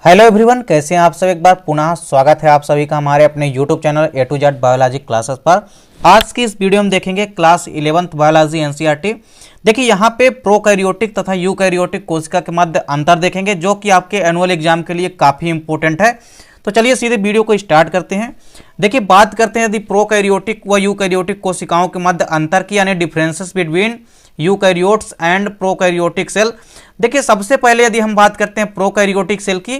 Hello everyone, कैसे हैं आप सब। एक बार पुनः स्वागत है आप सभी का हमारे अपने YouTube channel A to Z biology classes पर। आज की इस वीडियो में देखेंगे क्लास 11th बायोलॉजी एनसीईआरटी। देखिए यहाँ पे प्रोकैरियोटिक तथा यूकैरियोटिक कोशिका के मध्य अंतर देखेंगे, जो कि आपके एनुअल एग्जाम के लिए काफ़ी इंपॉर्टेंट है। तो चलिए सीधे वीडियो को स्टार्ट करते हैं। देखिए बात करते हैं यदि प्रोकैरियोटिक व यूकैरियोटिक कोशिकाओं के मध्य अंतर की, यानी differences between eukaryotes and prokaryotic cell. देखिए सबसे पहले यदि हम बात करते हैं प्रोकैरियोटिक सेल की,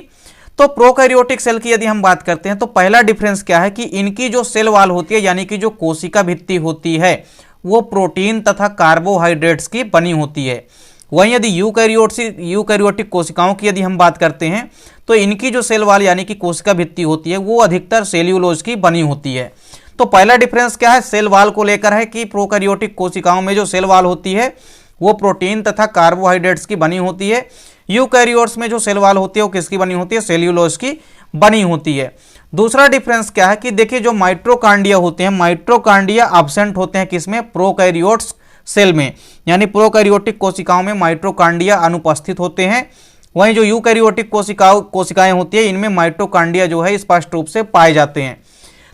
तो प्रोकैरियोटिक सेल की यदि हम बात करते हैं तो पहला डिफरेंस क्या है कि इनकी जो सेल वॉल होती है, यानी कि जो कोशिका भित्ति होती है, वो प्रोटीन तथा कार्बोहाइड्रेट्स की बनी होती है। वहीं यदि यूकैरियोटिक कोशिकाओं की यदि हम बात करते हैं तो इनकी जो सेल वॉल यानी कि कोशिका भित्ति होती है, वो अधिकतर सेल्यूलोज की बनी होती है। तो पहला डिफरेंस क्या है, सेल वॉल को लेकर है कि प्रोकैरियोटिक कोशिकाओं में जो सेल वॉल होती है वो प्रोटीन तथा कार्बोहाइड्रेट्स की बनी होती है। यूकैरियोट्स में जो सेल वॉल होती है वो किसकी बनी होती है, सेल्यूलोज की बनी होती है। दूसरा डिफरेंस क्या है कि देखिए जो माइटोकॉन्ड्रिया होते हैं, माइटोकॉन्ड्रिया एब्सेंट होते हैं किसमें, प्रोकैरियोट्स सेल में, यानी प्रोकैरियोटिक कोशिकाओं में माइटोकॉन्ड्रिया अनुपस्थित होते हैं। वहीं जो यूकैरियोटिक कोशिकाएं होती है, इनमें माइटोकॉन्ड्रिया जो है स्पष्ट रूप से पाए जाते हैं।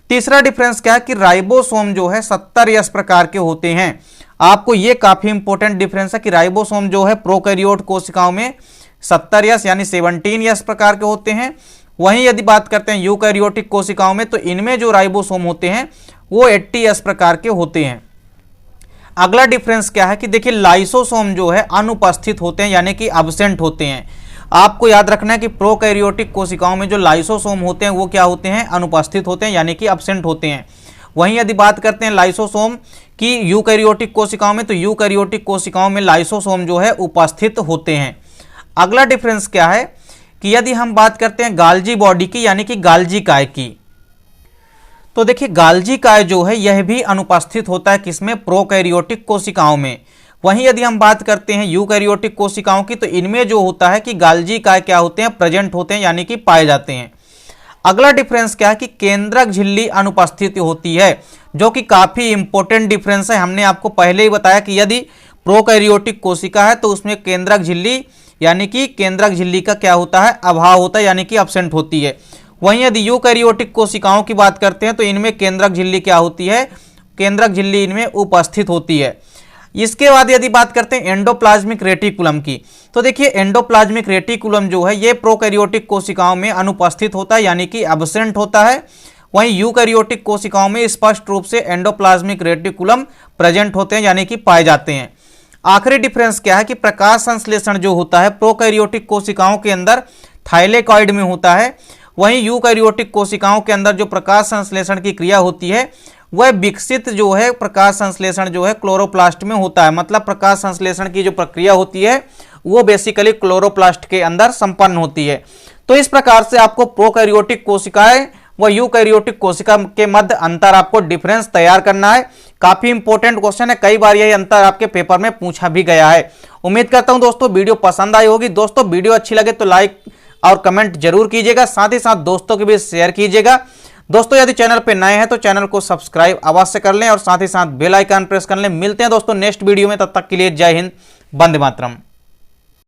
तीसरा डिफरेंस क्या है कि राइबोसोम जो है 70 यस प्रकार के होते हैं। आपको ये काफी इंपॉर्टेंट डिफरेंस है कि राइबोसोम जो है प्रोकैरियोट कोशिकाओं में 70 यस यानी 17 यस प्रकार के होते हैं। वहीं यदि बात करते हैं यूकैरियोटिक कोशिकाओं में, तो इनमें जो राइबोसोम होते हैं वो 80 यस प्रकार के होते हैं। अगला डिफरेंस क्या है कि देखिए लाइसोसोम जो है अनुपस्थित होते हैं, यानी कि एब्सेंट होते हैं। आपको याद रखना है कि प्रोकैरियोटिक कोशिकाओं में जो लाइसोसोम होते हैं वो क्या होते हैं, अनुपस्थित होते हैं, यानी कि एब्सेंट होते हैं। वहीं यदि बात करते हैं लाइसोसोम की यूकैरियोटिक कोशिकाओं में, तो यूकैरियोटिक कोशिकाओं में लाइसोसोम जो है उपस्थित होते हैं। अगला डिफरेंस क्या है कि यदि हम बात करते हैं गाल्जी बॉडी की, यानी कि गाल्जी काय की, तो देखिए गाल्जी काय जो है यह भी अनुपस्थित होता है किसमें, प्रोकैरियोटिक कोशिकाओं में। वहीं यदि हम बात करते हैं यूकैरियोटिक कोशिकाओं की, तो इनमें जो होता है कि गाल्जी काय क्या होते हैं, प्रेजेंट होते हैं, यानी कि पाए जाते हैं। अगला डिफरेंस क्या है कि केंद्रक झिल्ली अनुपस्थित होती है, जो कि काफी इंपॉर्टेंट डिफरेंस है। हमने आपको पहले ही बताया कि यदि प्रोकैरियोटिक कोशिका है तो उसमें केंद्रक झिल्ली यानी कि केंद्रक झिल्ली का क्या होता है, अभाव होता है, यानी कि एब्सेंट होती है। वहीं यदि यूकैरियोटिक कोशिकाओं की बात करते हैं तो इनमें केंद्रक झिल्ली क्या होती है, केंद्रक झिल्ली इनमें उपस्थित होती है। इसके बाद यदि बात करते हैं एंडोप्लाज्मिक रेटिकुलम की, तो देखिए एंडोप्लाज्मिक रेटिकुलम जो है ये प्रोकैरियोटिक कोशिकाओं में अनुपस्थित होता है, यानी कि एब्सेंट होता है। वहीं यूकैरियोटिक कोशिकाओं में स्पष्ट रूप से एंडोप्लाज्मिक रेटिकुलम प्रेजेंट होते हैं, यानी कि पाए जाते हैं। आखिरी डिफरेंस क्या है कि प्रकाश संश्लेषण जो होता है प्रोकैरियोटिक कोशिकाओं के अंदर थाइलेकॉइड में होता है। वहीं यूकैरियोटिक कोशिकाओं के अंदर जो प्रकाश संश्लेषण की क्रिया होती है वह विकसित जो है प्रकाश संश्लेषण जो है क्लोरोप्लास्ट में होता है। मतलब प्रकाश संश्लेषण की जो प्रक्रिया होती है वो बेसिकली क्लोरोप्लास्ट के अंदर संपन्न होती है। तो इस प्रकार से आपको प्रोकैरियोटिक कोशिकाएं व यूकैरियोटिक कोशिका के मध्य अंतर आपको डिफरेंस तैयार करना है। काफी इंपॉर्टेंट क्वेश्चन है, कई बार यही अंतर आपके पेपर में पूछा भी गया है। उम्मीद करता हूं दोस्तों वीडियो पसंद आई होगी। दोस्तों वीडियो अच्छी लगे तो लाइक और कमेंट जरूर कीजिएगा, साथ ही साथ दोस्तों के बीच शेयर कीजिएगा। दोस्तों यदि चैनल पे नए हैं तो चैनल को सब्सक्राइब अवश्य कर लें और साथ ही साथ बेल आइकन प्रेस कर लें। मिलते हैं दोस्तों नेक्स्ट वीडियो में, तब तक के लिए जय हिंद, वंदे मातरम।